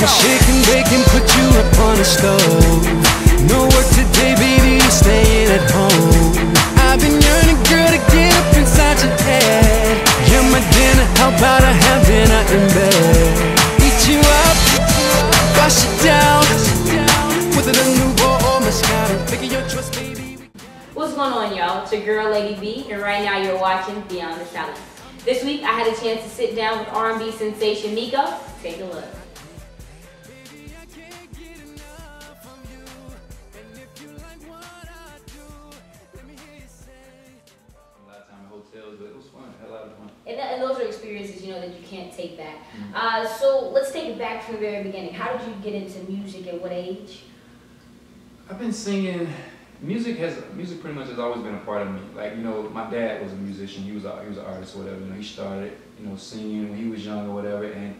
shake and bake and put you up on the stove. No work today, baby, you're staying at home. I've been yearning, girl, to get up inside your head. You're my dinner, how about I have dinner in bed? Eat you up, wash it down with a little nouveau or Moscato. Pick your choice, baby. What's going on, y'all? It's your girl, Lady B, and right now you're watching Beyond the Talent. This week, I had a chance to sit down with R&B sensation Myko. Take a look. But it was fun. I had a lot of fun. And those are experiences, you know, that you can't take back. So let's take it back from the very beginning. How did you get into music? At what age? I've been singing. Music pretty much has always been a part of me. Like, you know, my dad was a musician. He was an artist or whatever. You know, he started, you know, singing when he was young or whatever. And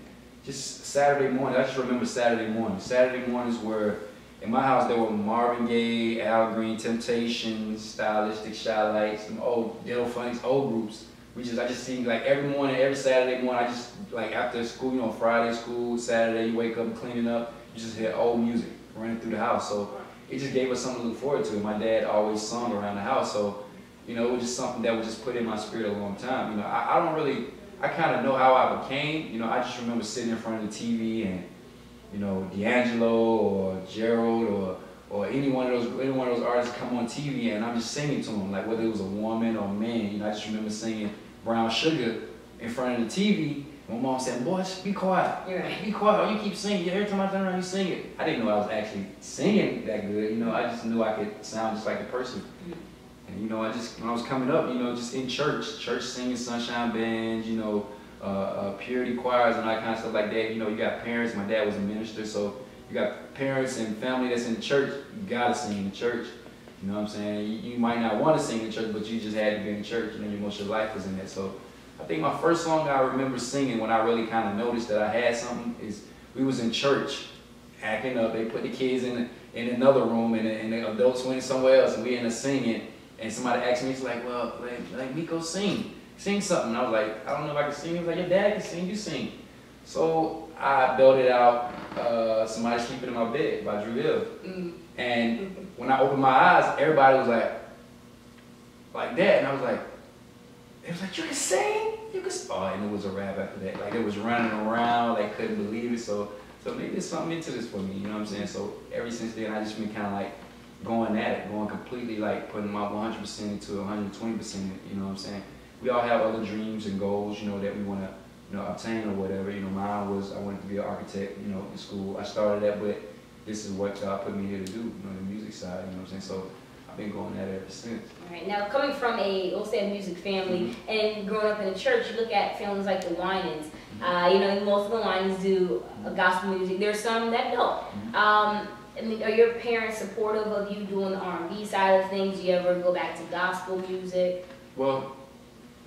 just Saturday morning, I just remember Saturday mornings. Saturday mornings were, in my house, there were Marvin Gaye, Al Green, Temptations, Stylistic, Shy-Lights, some old Dill Funnies, old groups. I just sing like every morning, every Saturday morning. I just, like after school, you know, Friday school, Saturday, you wake up cleaning up, you just hear old music running through the house. So it just gave us something to look forward to. My dad always sung around the house, so you know, it was just something that was just put in my spirit a long time. You know, I kind of know how I became. You know, I just remember sitting in front of the TV and, you know, D'Angelo or Gerald or any one of those artists come on TV and I'm just singing to them, like whether it was a woman or a man. You know, I just remember singing Brown Sugar in front of the TV. My mom said, "Boy, be quiet. Right. Be quiet. Oh, you keep singing. Every time I turn around, you sing it." I didn't know I was actually singing that good. You know, I just knew I could sound just like the person. And you know, when I was coming up, you know, just in church singing Sunshine Bands, you know, purity choirs and all that kind of stuff like that. You know, you got parents. My dad was a minister, so you got parents and family that's in the church. You gotta sing in the church. You know what I'm saying? You might not want to sing in church, but you just had to be in church. You know, most of your life was in that. So I think my first song I remember singing when I really kind of noticed that I had something is we was in church acting up. They put the kids in another room and the adults went somewhere else and we ended up singing. And somebody asked me, it's like, well, like Myko, sing something. And I was like, I don't know if I can sing. He was like, your dad can sing, you sing. So I belted out Somebody Sleeping in My Bed by Drew Hill. And when I opened my eyes, everybody was like that. And I was like, it was like, you can sing? You can sing? Oh, and it was a rap after that. Like, it was running around, they couldn't believe it. So maybe there's something into this for me, you know what I'm saying? So ever since then, I just been kind of like going at it, going completely like putting my 100% into 120%, you know what I'm saying? We all have other dreams and goals, you know, that we want to, you know, obtain or whatever. You know, mine was I wanted to be an architect, you know, in school. I started that, but this is what God put me here to do, you know, the music side, you know what I'm saying? So I've been going at it ever since. All right, now coming from we'll say a music family and growing up in a church, you look at families like the Winans. You know, most of the Winans do gospel music. There's some that don't. I mean, are your parents supportive of you doing the R&B side of things? Do you ever go back to gospel music? Well,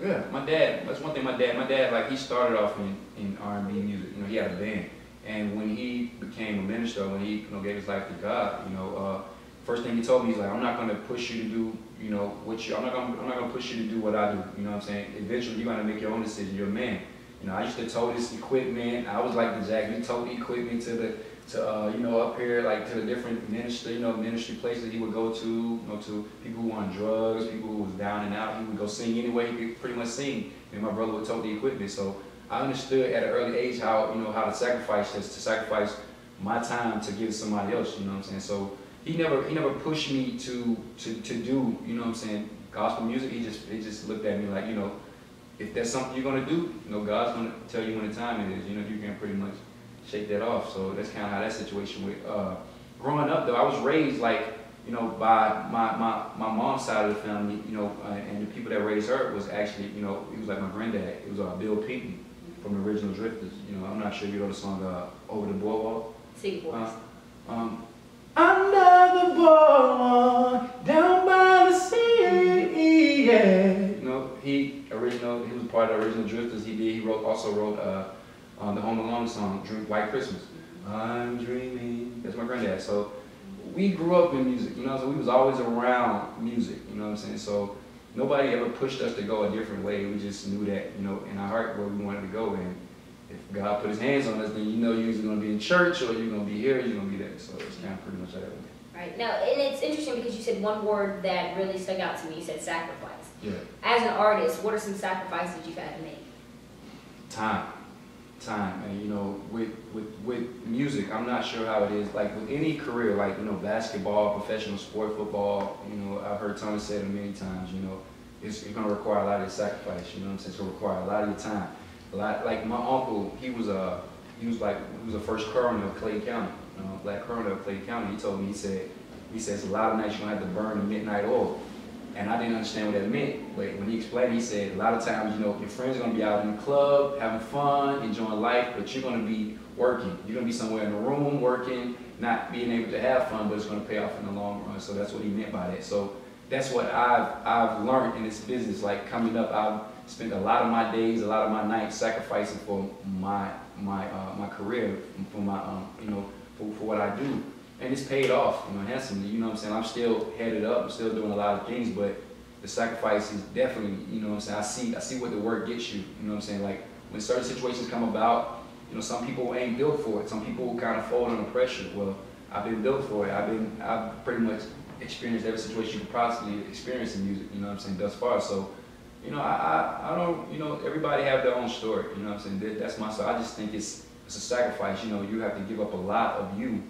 yeah, my dad, that's one thing my dad, like, he started off in R&B music. You know, he had a band. And when he became a minister, when he, you know, gave his life to God, you know, first thing he told me, he's like, I'm not going to push you to do, you know, I'm not going to push you to do what I do. You know what I'm saying? Eventually, you're going to make your own decision. You're a man. You know, I used to tow this equipment. I was like the Jack. You towed the equipment to you know, up here, like to the different ministry, you know, ministry places he would go to, you know, to people who were on drugs, people who was down and out. He would go sing anyway. He could pretty much sing. And my brother would tow the equipment. So I understood at an early age how, you know, how to sacrifice this, to sacrifice my time to give to somebody else. You know what I'm saying? So he never pushed me to do, you know what I'm saying, gospel music. He just looked at me like, you know, if that's something you're gonna do, you know, God's gonna tell you when the time it is. You know, you can pretty much shake that off. So that's kind of how that situation went. Growing up though, I was raised like, you know, by my mom's side of the family, you know, and the people that raised her was actually, you know, he was like my granddad. It was Bill Pinckney from the original Drifters. You know, I'm not sure if you know the song Over the Boardwalk. Sing it for us. Under the boardwalk, down by the sea, yeah. You know, he was part of the original Drifters. He also wrote the Home Alone song, White Christmas. I'm dreaming. That's my granddad. So we grew up in music, you know, so we was always around music, you know what I'm saying? So nobody ever pushed us to go a different way. We just knew that, you know, in our heart where we wanted to go. And if God put his hands on us, then you know you're either going to be in church or you're going to be here or you're going to be there. So it's kind of pretty much like that. Right. Now, and it's interesting because you said one word that really stuck out to me. You said sacrifice. Yeah. As an artist, what are some sacrifices you've had to make? Time. And you know, with music, I'm not sure how it is. Like with any career, like, you know, basketball, professional sport, football, you know, I've heard Tony say it many times, you know, it's going to require a lot of sacrifice, you know what I'm saying? It's going to require a lot of your time. A lot, like my uncle, he was the first coroner of Clay County, black coroner of Clay County. He told me, he says, a lot of nights you're going to have to burn the midnight oil. And I didn't understand what that meant. But when he explained, he said, a lot of times, you know, your friends are going to be out in the club, having fun, enjoying life, but you're going to be working. You're going to be somewhere in a room working, not being able to have fun, but it's going to pay off in the long run. So that's what he meant by that. So that's what I've learned in this business. Like coming up, I've spent a lot of my days, a lot of my nights sacrificing for my career, for my you know, for what I do. And it's paid off, you know, handsomely. You know what I'm saying? I'm still headed up. I'm still doing a lot of things, but the sacrifice is definitely, you know what I'm saying? I see what the work gets you. You know what I'm saying? Like when certain situations come about, you know, some people ain't built for it. Some people kind of fold under pressure. Well, I've been built for it. I've pretty much experienced every situation you could possibly experience in music. You know what I'm saying? Thus far, so. You know, I don't, you know, everybody have their own story, you know what I'm saying? That's my story. I just think it's a sacrifice, you know, you have to give up a lot of you,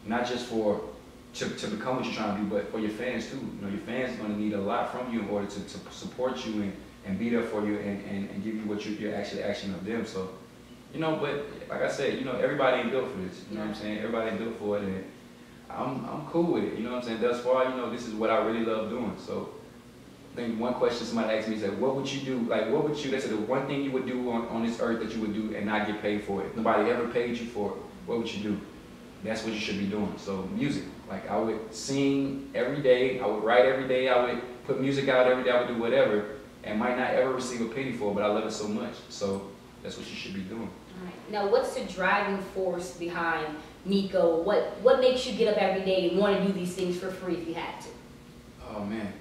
not just to become what you're trying to do, but for your fans too. You know, your fans are going to need a lot from you in order to support you and be there for you and give you what you're actually asking of them. So, you know, but like I said, you know, everybody ain't built for this, you know what I'm saying? Everybody ain't built for it, and I'm cool with it, you know what I'm saying? Thus far, you know, this is what I really love doing, so. I think one question somebody asked me is like, what would you do? Like, what would you, they said the one thing you would do on this earth that you would do and not get paid for it. If nobody ever paid you for it, what would you do? That's what you should be doing. So music, like I would sing every day, I would write every day, I would put music out every day, I would do whatever, and might not ever receive a penny for it, but I love it so much. So that's what you should be doing. All right. Now, what's the driving force behind Myko? What makes you get up every day and want to do these things for free if you had to? Oh man.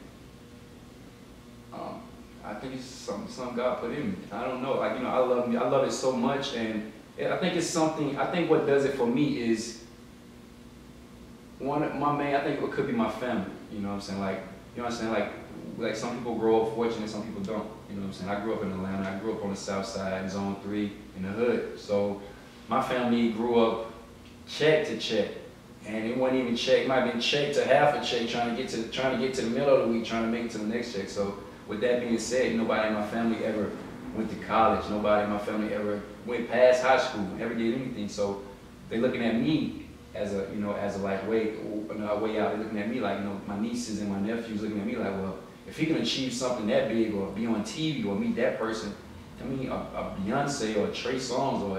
I think it's something God put in me. I don't know, like, you know, I love it so much, and I think it's something, I think what does it for me is, I think it could be my family, you know what I'm saying, like, you know what I'm saying, like some people grow up fortunate, some people don't, you know what I'm saying. I grew up in Atlanta, I grew up on the south side, zone 3, in the hood, so my family grew up check to check, and it wasn't even check, it might have been check to half a check, trying to get to the middle of the week, trying to make it to the next check. So with that being said, nobody in my family ever went to college. Nobody in my family ever went past high school, never did anything. So they're looking at me as a, you know, as a like way out. They're looking at me like, you know, my nieces and my nephews looking at me like, well, if he can achieve something that big or be on TV or meet that person, I mean, a Beyonce or a Trey Songz or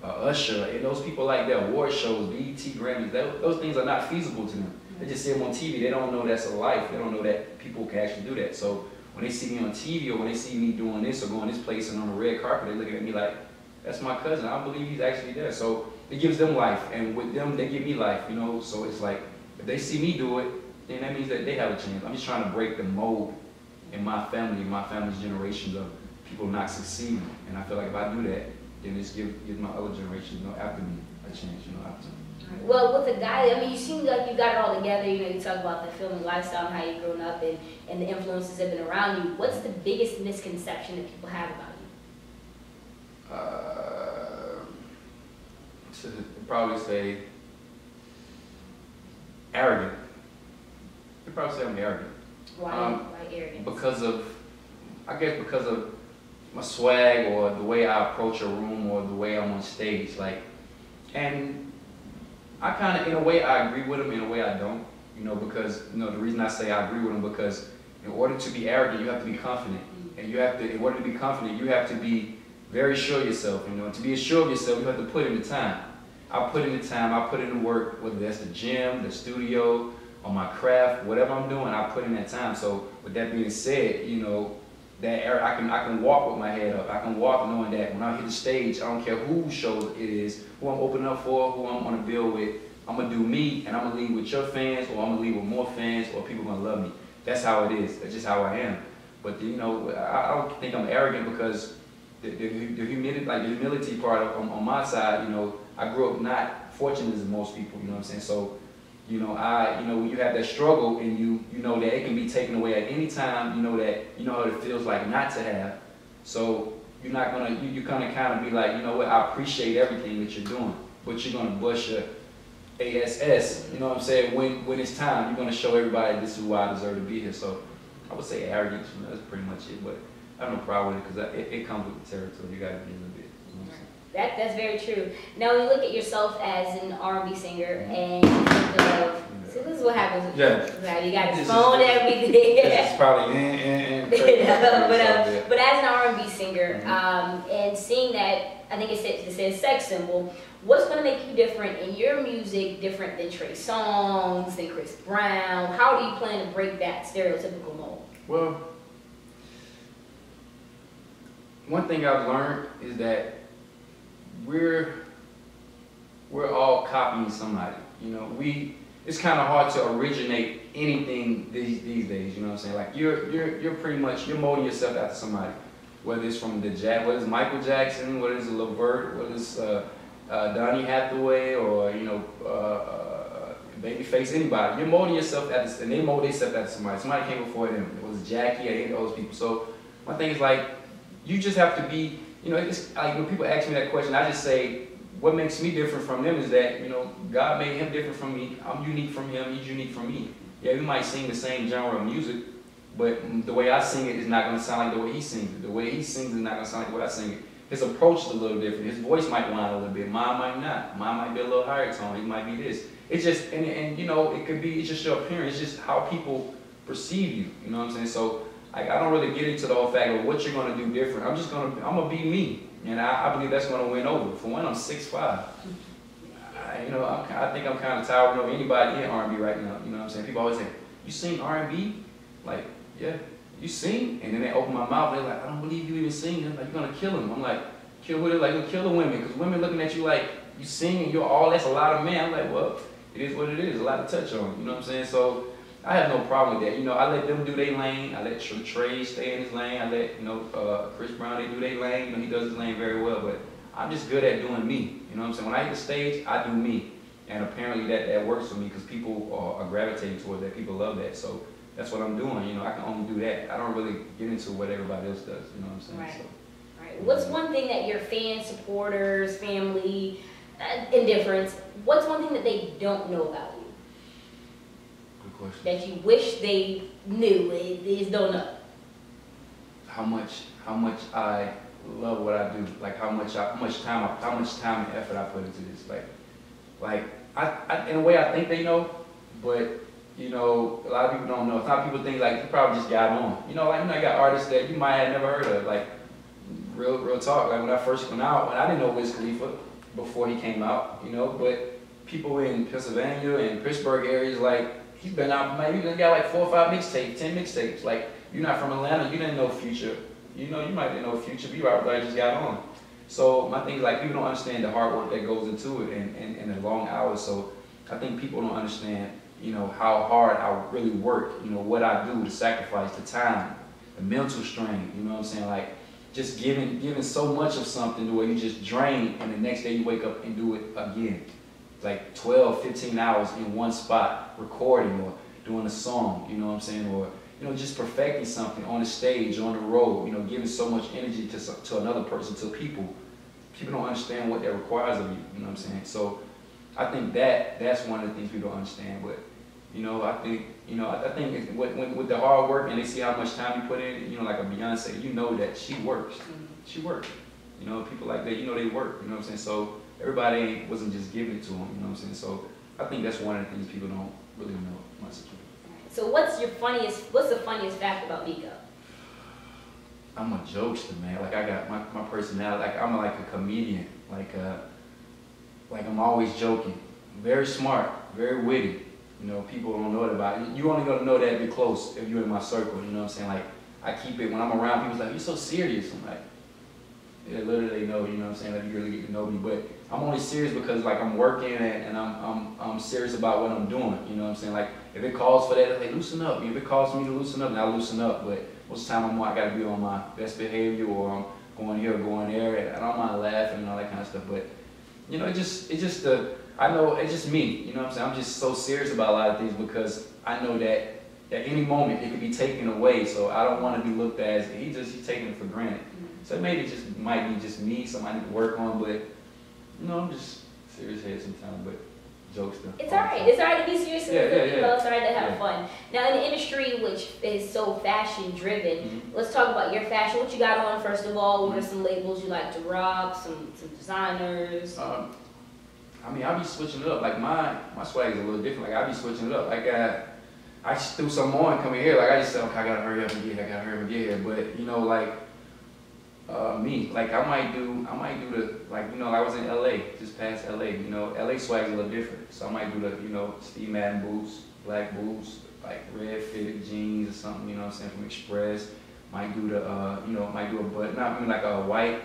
a Usher, and those people like their award shows, BET, Grammys, those things are not feasible to them. They just see them on TV. They don't know that's a life. They don't know that people can actually do that. So when they see me on TV or when they see me doing this or going this place and on the red carpet, they're looking at me like, that's my cousin. I believe he's actually there. So it gives them life, and with them, they give me life, you know? So it's like, if they see me do it, then that means that they have a chance. I'm just trying to break the mold in my family, in my family's generations of people not succeeding. And I feel like if I do that, then it's gives my other generation, you know, after me a chance, you know, after me. Well, with a guy, I mean, you seem like you got it all together. You know, you talk about the film lifestyle and how you've grown up and the influences that have been around you. What's the biggest misconception that people have about you? I'd probably say arrogant. You'd probably say I'm arrogant. Why arrogant? Because of my swag or the way I approach a room or the way I'm on stage. Like, and I kind of, in a way, I agree with him, in a way I don't, you know, because, you know, the reason I say I agree with him, because in order to be arrogant, you have to be confident, and you have to, in order to be confident, you have to be very sure of yourself, you know, to be sure of yourself, you have to put in the time. I put in the time, I put in the work, whether that's the gym, the studio, or my craft, whatever I'm doing, I put in that time. So with that being said, you know, that I can walk with my head up. I can walk knowing that when I hit the stage, I don't care whose show it is, who I'm opening up for, who I'm on a bill with, I'm gonna do me, and I'm gonna leave with your fans, or I'm gonna leave with more fans, or people gonna love me. That's how it is. That's just how I am. But you know, I don't think I'm arrogant because the humility part on my side, you know, I grew up not fortunate as most people, you know what I'm saying? So, you know, when you have that struggle and you know that it can be taken away at any time, you know what it feels like not to have. So you're not gonna, you're gonna kind of be like, you know what, I appreciate everything that you're doing, but you're gonna bust your ASS, you know what I'm saying? When it's time, you're gonna show everybody this is why I deserve to be here. So I would say arrogance, you know, that's pretty much it, but I have no problem with it because it comes with the territory. You gotta be a little bit. You know what I'm saying? That's very true. Now, when you look at yourself as an R&B singer and you think of, see, this is what happens. Yeah. You got his phone and everything. This is probably but as an R&B singer, and seeing that, I think it says sex symbol. What's going to make you different in your music, different than Trey Songz, than Chris Brown? How do you plan to break that stereotypical mold? Well, one thing I've learned is that we're all copying somebody. You know, it's kind of hard to originate anything these days. You know what I'm saying? Like you're pretty much molding yourself after somebody, whether it's from whether it's Michael Jackson, whether it's Levert, whether it's Donny Hathaway, or you know Babyface, anybody. You're molding yourself after, and they mold themselves after somebody. Somebody came before them. It was Jackie or any of those people. So my thing is like, you just have to be. You know, it's like when people ask me that question, I just say, what makes me different from them is that, you know, God made him different from me. I'm unique from him. He's unique from me. Yeah, we might sing the same genre of music, but the way I sing it is not going to sound like the way he sings it. The way he sings is not going to sound like the way I sing it. His approach is a little different. His voice might whine a little bit. Mine might not. Mine might be a little higher tone. It might be this. It's just, and you know, it could be, it's just your appearance. It's just how people perceive you. You know what I'm saying? So I don't really get into the whole fact of what you're going to do different. I'm going to be me. And I believe that's going to win over. For one, I'm 6'5". You know, I think I'm kind of towering over anybody in R&B right now. You know what I'm saying? People always say, you sing R&B? Like, yeah, you sing? And then they open my mouth, they're like, I don't believe you even sing. They're like, you're going to kill him. I'm like, kill who? They're like, you'll kill the women. Because women looking at you like, you sing and you're all, that's a lot of men. I'm like, well, it is what it is. A lot to touch on. You know what I'm saying? So I have no problem with that. You know, I let them do their lane. I let Trey stay in his lane. I let, you know, Chris Brown, they do their lane. You know, he does his lane very well. But I'm just good at doing me. You know what I'm saying? When I hit the stage, I do me. And apparently that works for me because people are gravitating toward that. People love that. So that's what I'm doing. You know, I can only do that. I don't really get into what everybody else does. You know what I'm saying? Right. So, right. What's one thing that your fans, supporters, family, indifference, what's one thing that they don't know about you? question. That you wish they knew, they just don't know. How much I love what I do. Like how much time and effort I put into this. Like I in a way I think they know, but you know, a lot of people don't know. Some people think like you probably just got on. You know, I got artists that you might have never heard of. Like real talk. Like when I first went out, when I didn't know Wiz Khalifa before he came out, you know, but people in Pennsylvania and Pittsburgh areas, like he's been out, maybe he got like 4 or 5 mixtapes, 10 mixtapes. Like you're not from Atlanta, you didn't know Future. You know, you might didn't know Future, but you probably just got on. So my thing is like people don't understand the hard work that goes into it and the long hours. So I think people don't understand, you know, how hard I really work, you know, what I do, the sacrifice, the time, the mental strain, you know what I'm saying? Like just giving so much of something to where you just drain and the next day you wake up and do it again. Like 12, 15 hours in one spot, recording or doing a song, you know what I'm saying? Or, you know, just perfecting something on the stage, on the road, you know, giving so much energy to another person, to people. People don't understand what that requires of you, you know what I'm saying? So I think that's one of the things people don't understand. But, you know, I think with the hard work and they see how much time you put in, you know, like a Beyonce, you know that she works. She works. You know, people like that, you know they work, you know what I'm saying? So everybody wasn't just giving it to them, you know what I'm saying? So I think that's one of the things people don't really know much. So what's the funniest fact about Myko? I'm a jokester, man. Like I got my personality, like I'm like a comedian. Like I'm always joking. Very smart, very witty. You know, people don't know it about it. You only gonna know that if you're close, if you're in my circle, you know what I'm saying? Like I keep it, when I'm around people, like, you're so serious. I'm like, yeah, literally they know, you know what I'm saying? Like you really get to know me. But I'm only serious because like I'm working and I'm serious about what I'm doing, you know what I'm saying? Like if it calls for that, like loosen up. If it calls for me to loosen up, then I'll loosen up. But most of the time I gotta be on my best behavior, or going here, going there, and I don't mind laughing and all that kind of stuff. But you know, I know it's just me. You know what I'm saying? I'm just so serious about a lot of things because I know that at any moment it could be taken away. So I don't want to be looked at as he's taking it for granted. So maybe it just might be just me, something I need to work on. But you know, I'm just serious head sometimes. But jokes though. It's alright. It's alright to be serious. Yeah. It's alright to have fun. Now in the industry, which is so fashion driven, let's talk about your fashion. What you got on first of all? What are some labels you like to rock? Some designers. I mean, I be switching it up. Like my swag is a little different. Like I be switching it up. Like I just threw some on coming here. Like I just said, okay, I gotta hurry up and get here. I gotta hurry up and get here. But you know, like me, like I might do the like you know I was in LA, just past LA. You know, LA swag is a little different. So I might do the you know Steve Madden boots, black boots, like red fitted jeans or something. You know what I'm saying, from Express. Might do the you know might do a button, not even like a white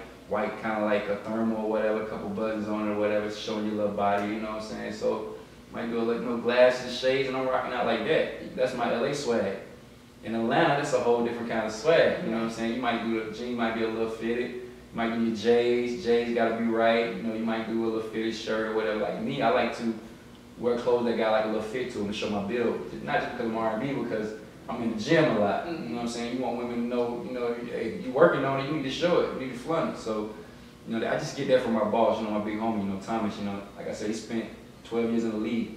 kind of like a thermal or whatever, a couple buttons on it or whatever, showing your little body, you know what I'm saying? So, might do a little glasses, shades, and I'm rocking out like that. That's my LA swag. In Atlanta, that's a whole different kind of swag, you know what I'm saying? You might do the jeans, might be a little fitted. You might do your J's gotta be right. You know, you might do a little fitted shirt or whatever. Like me, I like to wear clothes that got like a little fit to them to show my build. Not just because I'm R&B, because I'm in the gym a lot, you know what I'm saying? You want women to know, you know, hey, you working on it, you need to show it, you need to flaunt it. So, you know, I just get that from my boss, you know, my big homie, you know, Thomas, you know, like I said, he spent 12 years in the league.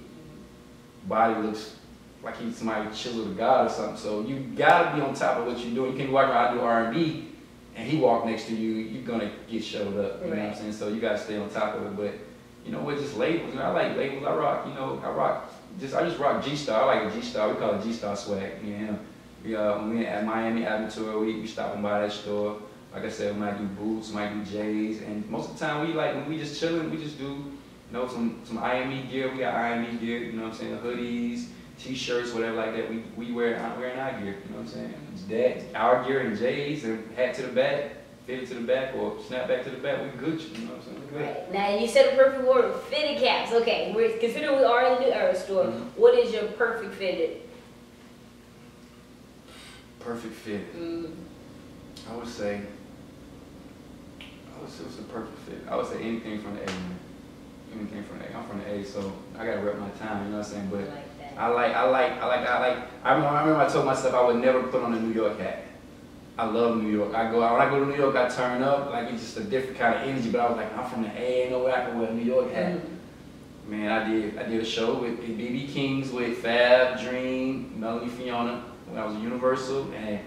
Body looks like he's somebody chiseled to God or something. So you gotta be on top of what you're doing. You can't walk around, I do R&B, and he walk next to you, you're gonna get showed up, you know what I'm saying? So you gotta stay on top of it. But, you know, with just labels, you know, I like labels, I rock, you know, I just rock G-Star. I like a G-Star. We call it G-Star swag. Me and him. When we at Miami Avenue Tour Week, we stopping by that store. Like I said, we might do boots, might do J's, and most of the time when we just chilling, we just do, you know, some IME gear. We got IME gear, you know what I'm saying, hoodies, T-shirts, whatever like that. We wearing our gear, you know what I'm saying. It's that our gear and J's and hat to the back, fitted to the back, or snap back to the back. We good, you know what I'm saying. Right. Now you said a perfect word, fitted caps. Okay, considering we are in the New Era store, what is your perfect fitted? Perfect fit. I would say what's the perfect fit? I would say anything from the A, man. Anything from the A. I'm from the A, so I gotta rep my time, you know what I'm saying? But I remember I told myself I would never put on a New York hat. I love New York. When I go to New York, I turn up. Like, it's just a different kind of energy. But I was like, I'm from the A, ain't no way I can wear a New York hat. Man, I did a show with BB Kings with Fab, Dream, Melanie Fiona when I was at Universal, and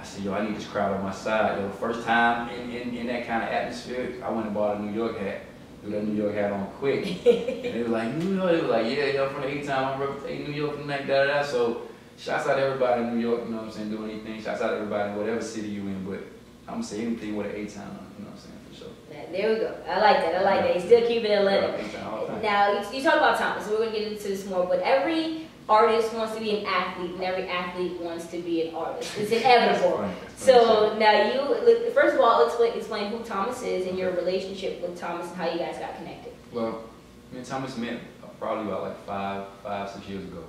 I said, yo, I need this crowd on my side. Yo, first time in that kind of atmosphere, I went and bought a New York hat. Threw that New York hat on quick. And they were like, New York? They were like, yeah, yo, from the A-Town, I'm representing New York from that, da-da-da. So, shouts out to everybody in New York, you know what I'm saying, doing anything. Shouts out to everybody in whatever city you in, but I'm gonna say anything with an A-Town on, you know what I'm saying, for sure. There we go. I like that. You still keep it Atlanta. Now, you talk about Thomas, so we're gonna get into this more, but every artist wants to be an athlete, and every athlete wants to be an artist. It's inevitable. So now first of all, explain who Thomas is and your relationship with Thomas and how you guys got connected. Well, me and Thomas met probably about like 6 years ago.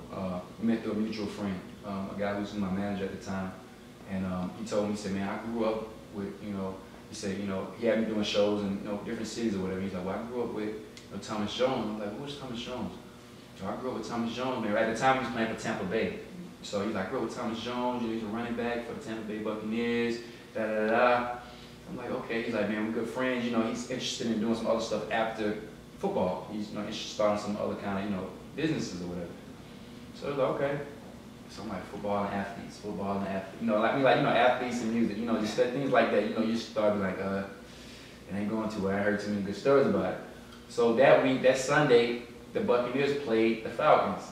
We met through a mutual friend, a guy who was my manager at the time, and he told me, he said, man, I grew up with, you know, he said, you know, he had me doing shows in, you know, different cities or whatever. He's like, well, I grew up with, you know, Thomas Jones. I'm like, who's Thomas Jones? So I grew up with Thomas Jones, man. At the time, he was playing for Tampa Bay. So he's like, I grew up with Thomas Jones. You know, he's a running back for the Tampa Bay Buccaneers. Da-da-da-da. I'm like, okay. He's like, man, we're good friends. You know, he's interested in doing some other stuff after football. He's, you know, interested in starting some other kind of, you know, businesses or whatever. So I was like, okay. So I'm like, football and athletes. You know, like, you know, athletes and music. You know, just things like that. You know, you start like, it ain't going too well. I heard too many good stories about it. So that week, that Sunday, the Buccaneers played the Falcons.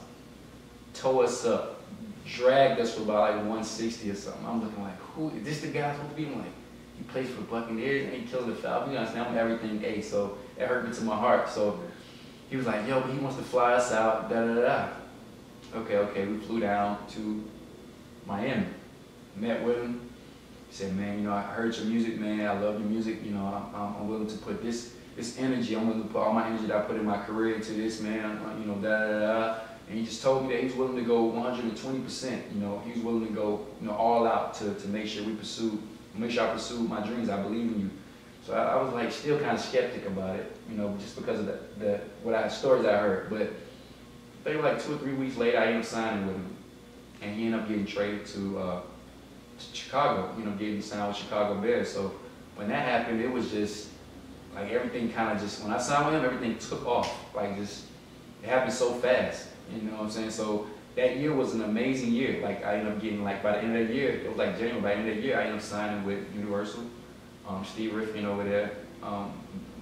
Tore us up. Dragged us for about like 160 or something. I'm looking like, who is this the guy supposed to be? I'm like, he plays for the Buccaneers and he kills the Falcons. You understand? I'm everything A, so it hurt me to my heart. So he was like, yo, but he wants to fly us out, da-da-da. Okay, we flew down to Miami. Met with him. He said, man, you know, I heard your music, man. I love your music. You know, I'm willing to put this energy, I'm willing to put all my energy that I put in my career into this, man. You know, da-da-da. And he just told me that he was willing to go 120%. You know, he was willing to go, you know, all out to make sure I pursued my dreams. I believe in you. So I was like still kind of skeptic about it, you know, just because of the stories I heard. But I think like 2 or 3 weeks later, I ended up signing with him, and he ended up getting traded to Chicago, you know, getting signed with Chicago Bears. So when that happened, it was just like everything kind of just, when I signed with him, everything took off. Like just, it happened so fast, you know what I'm saying? So that year was an amazing year. Like I ended up getting, like by the end of the year, it was like January, by the end of the year, I ended up signing with Universal. Steve Riffin over there,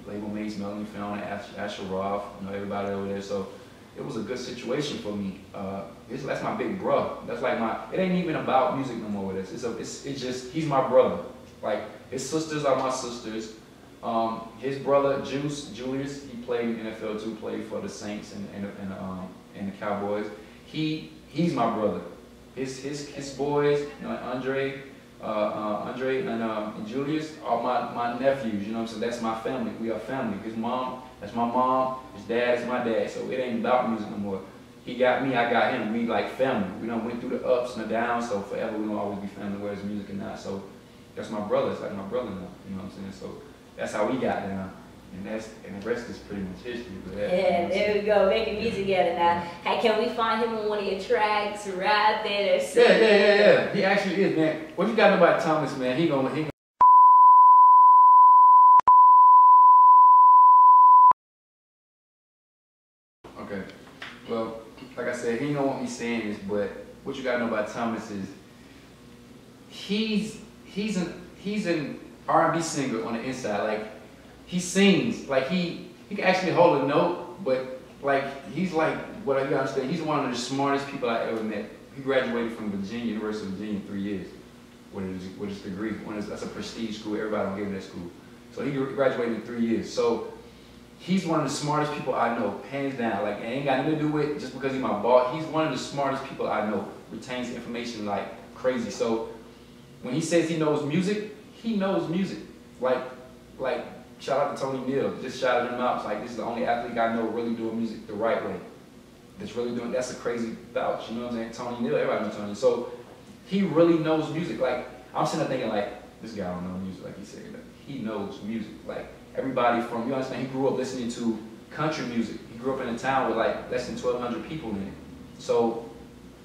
label mates, Melanie Fiona, Asher Roth, you know, everybody over there. So it was a good situation for me. That's my big brother. That's like it ain't even about music no more with us. It's just, he's my brother. Like his sisters are my sisters. His brother, Julius, he played in the NFL too, played for the Saints and the Cowboys. He's my brother. His boys, you know, Andre and Julius are my nephews, you know what I'm saying? That's my family. We are family. His mom, that's my mom. His dad is my dad. So it ain't about music no more. He got me, I got him. We like family. We done went through the ups and the downs, so forever we gonna always be family, whereas music and not. So that's my brother. It's like my brother now, you know what I'm saying? So that's how we got there. And the rest is pretty much history. But yeah, there we go, making music together now. Hey, can we find him on one of your tracks, rap it or sing? Yeah. He actually is, man. What you got to know about Thomas, man? He gonna Okay. Well, like I said, he don't want me saying this, but what you gotta know about Thomas is he's an R&B singer on the inside. Like he sings, like he can actually hold a note, but like he's like, what I gotta understand, he's one of the smartest people I ever met. He graduated from University of Virginia in 3 years with his degree. That's a prestige school. Everybody don't get in that school. So he graduated in 3 years. So he's one of the smartest people I know, hands down. Like, it ain't got nothing to do with just because he's my boss. He's one of the smartest people I know. Retains information like crazy. So when he says he knows music, he knows music. Like shout out to Tony Neal. Just shouted him out. It's like, this is the only athlete I know really doing music the right way. That's a crazy vouch. You know what I'm saying? Tony Neal, everybody knows Tony. So he really knows music. Like, I'm sitting there thinking like, this guy don't know music, like he said. Like, he knows music. Like, everybody from, you understand, he grew up listening to country music. He grew up in a town with like less than 1,200 people in it. So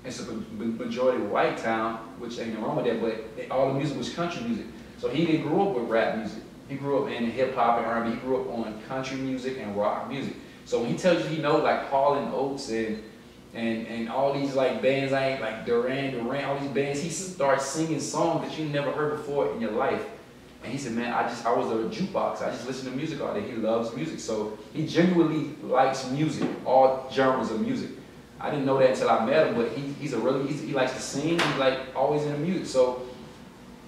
it's a majority white town, which ain't nothing wrong with that, but all the music was country music. So he didn't grow up with rap music. He grew up in hip hop and R&B. He grew up on country music and rock music. So when he tells you he knows like Hall and Oates and all these like bands, like Duran, all these bands, he starts singing songs that you never heard before in your life. And he said, man, I was a jukebox. I just listen to music all day. He loves music. So he genuinely likes music, all genres of music. I didn't know that until I met him, but he likes to sing. He's like always into music. So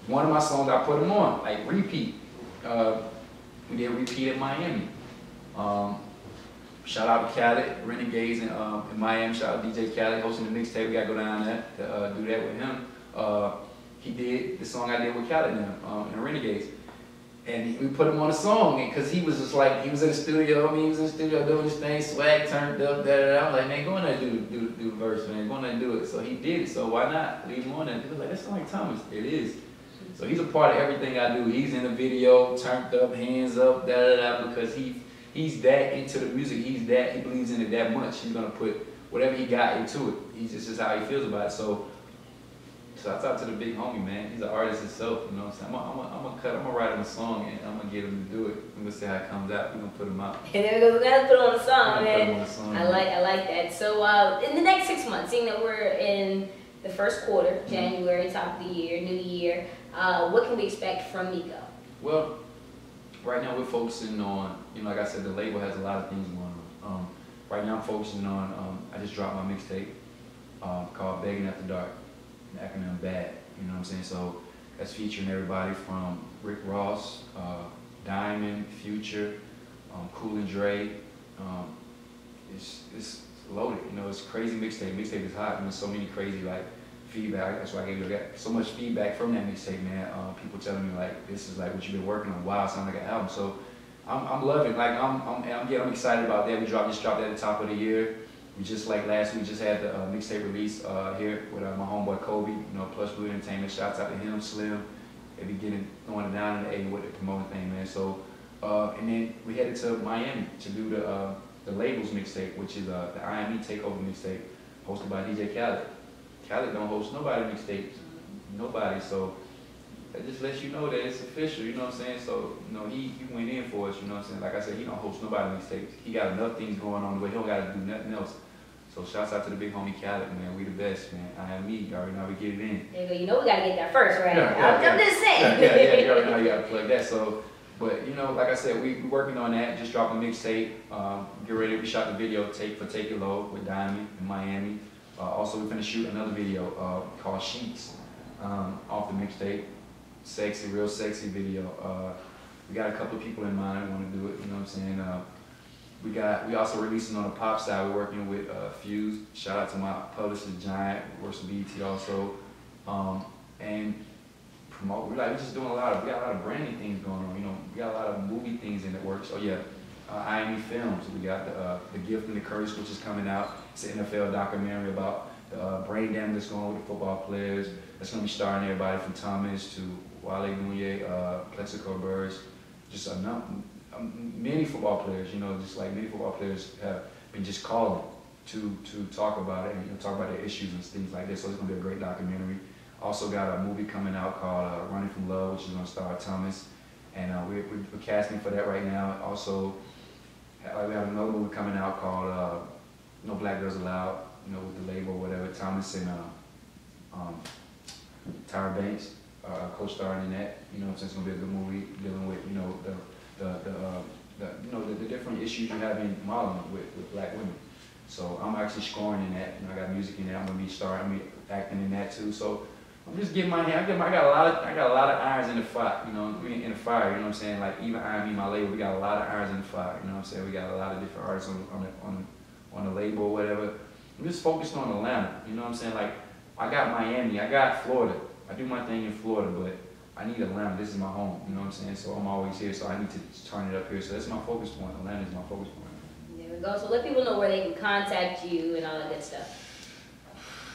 one of my songs, I put him on, like Repeat. We did Repeat in Miami. Shout out to Khaled, Renegades in Miami. Shout out to DJ Khaled hosting the mixtape. We got to go down there to do that with him. He did the song I did with Khaled now, in Renegades. And we put him on a song because he was just like, he was in the studio, he was in the studio doing his thing, swag turned up, da-da-da. I'm like, man, go in there and do the verse, man, go in there and do it. So he did it, so why not leave him on there? He was like, that sounds like Thomas. It is. So he's a part of everything I do. He's in the video, turned up, hands up, da-da-da, because he's that into the music. He believes in it that much. He's gonna put whatever he got into it. He's just how he feels about it. So I talked to the big homie, man. He's an artist himself, you know what I'm saying? I'm gonna write him a song and I'm gonna get him to do it. I'm gonna see how it comes out. We're gonna put him out. And there we go. We're gonna put on a song, man. I like that. So in the next 6 months, seeing that we're in the first quarter, January, top of the year, new year, what can we expect from Myko? Well, right now we're focusing on, you know, like I said, the label has a lot of things going on. Right now I'm focusing on, I just dropped my mixtape called Begging After Dark. The acronym BAD, you know what I'm saying? So that's featuring everybody from Rick Ross, Diamond, Future, Cool and Dre. It's loaded, you know, it's crazy mixtape. Mixtape is hot, and there's so many crazy like feedback. That's why I gave you so much feedback from that mixtape, man. People telling me like, this is like what you've been working on. Wow, it sounds like an album. So I'm loving it. Like I'm excited about that. We just dropped that at the top of the year. We just like last week just had the mixtape release here with my homeboy Kobe, you know, Plush Blue Entertainment. Shouts out to him, Slim, they be throwing it down in the A with the promoting thing, man. So, and then we headed to Miami to do the Labels mixtape, which is the IME Takeover mixtape, hosted by DJ Khaled. Khaled don't host nobody mixtapes, nobody. So that just lets you know that it's official, you know what I'm saying? So, you know, he went in for us, you know what I'm saying? Like I said, he don't host nobody mixtapes. He got enough things going on the way, he don't gotta do nothing else. So shouts out to the big homie Khaled, man. We the best, man. IME, you already know how we get it in. There you go. You know we gotta get that first, right? Yeah, I'm just saying. Yeah, you already know how you gotta plug that. So, but you know, like I said, we working on that. Just dropped a mixtape. Get ready. We shot the video tape for Take It Low with Diamond in Miami. Also, we're finna shoot another video called Sheets off the mixtape. Sexy, real sexy video. We got a couple of people in mind who want to do it. You know what I'm saying? We also releasing on the pop side. We're working with Fuse. Shout out to my publisher Giant. Works with BET also. And promote. We're just doing we got a lot of branding things going on. You know, we got a lot of movie things in the works. Oh yeah, IME Films. We got the Gift and the Curse, which is coming out. It's an NFL documentary about the brain damage that's going on with the football players. That's going to be starring everybody from Thomas to Wale Nunye, Plexico Burrs, just many football players. You know, just like many football players have been just calling to talk about it and, you know, talk about their issues and things like this. So it's going to be a great documentary. Also got a movie coming out called Running from Love, which is going to star Thomas, and we're casting for that right now. Also, we have another movie coming out called No Black Girls Allowed, you know, with the label or whatever. Thomas and Tyra Banks co-starring in that. You know, it's going to be a good movie dealing with, you know, the different issues you have in modeling with black women. So I'm actually scoring in that. You know, I got music in that. I'm going to be acting in that too. So I'm just getting my hand. I got a lot of irons in the fire. You know, in the fire. You know what I'm saying? Like even IME, my label, we got a lot of irons in the fire. You know what I'm saying? We got a lot of different artists on the label or whatever. I'm just focused on Atlanta. You know what I'm saying? Like I got Miami, I got Florida. I do my thing in Florida, but I need Atlanta. This is my home. You know what I'm saying? So I'm always here. So I need to turn it up here. So that's my focus point. Atlanta is my focus point. There we go. So let people know where they can contact you and all that good stuff.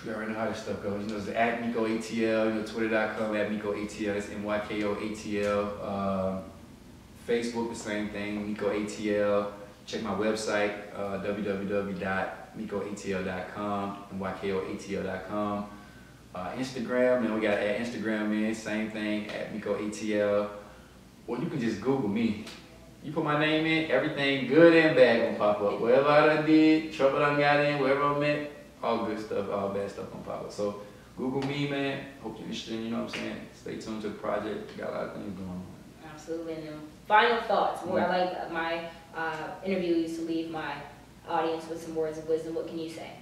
You already know how this stuff goes. You know, it's at Myko ATL, you know, Twitter.com at Myko ATL, it's MYKO ATL. Facebook, the same thing, Myko ATL. Check my website, www.mykoatl.com, MYKOATL.com. Instagram, man, we got at Instagram, man, same thing, at Myko ATL. Or you can just Google me. You put my name in, everything good and bad gonna pop up. Wherever I done did, trouble I got in, wherever I'm at, all good stuff, all bad stuff gonna pop up. So Google me, man. Hope you're interested, you know what I'm saying? Stay tuned to the project. We got a lot of things going on. Absolutely. And final thoughts. I like my interviews to leave my audience with some words of wisdom. What can you say?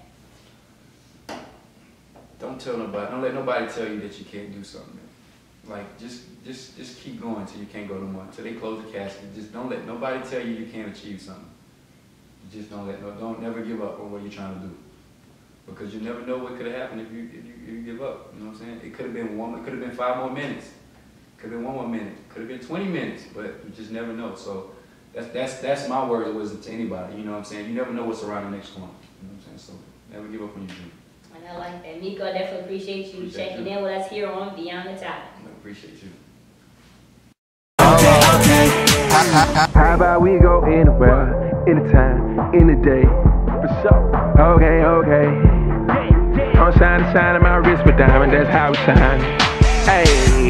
Don't tell nobody. Don't let nobody tell you that you can't do something. Like just keep going till you can't go no more. Till they close the casket. Just don't let nobody tell you you can't achieve something. Just don't never give up on what you're trying to do. Because you never know what could have happened if you give up. You know what I'm saying? It could have been 5 more minutes. Could have been 1 more minute. Could have been 20 minutes. But you just never know. So that's my word of wisdom to anybody. You know what I'm saying? You never know what's around the next corner. You know what I'm saying? So never give up on your dream. And I like that. Myko, I definitely appreciate you checking in with us here on Beyond the Talent. I appreciate you. How about we go anywhere, anytime, any day, for sure. Okay. I'm shining my wrist with diamond, that's how we shine. Hey,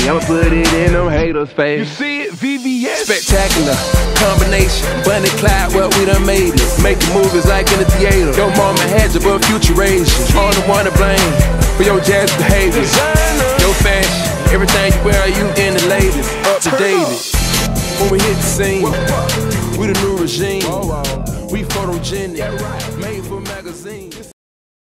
I'ma put it in them haters' face. You see it, VVS. Spectacular combination, Bunny Clyde, what we done made it. Making movies like in the theater. Your mama had you, but future raised you. All the one to blame for your jazz behavior. Your fashion, everything you wear, you in the latest, up to date. When we hit the scene, we the new regime. We photogenic, made for magazines.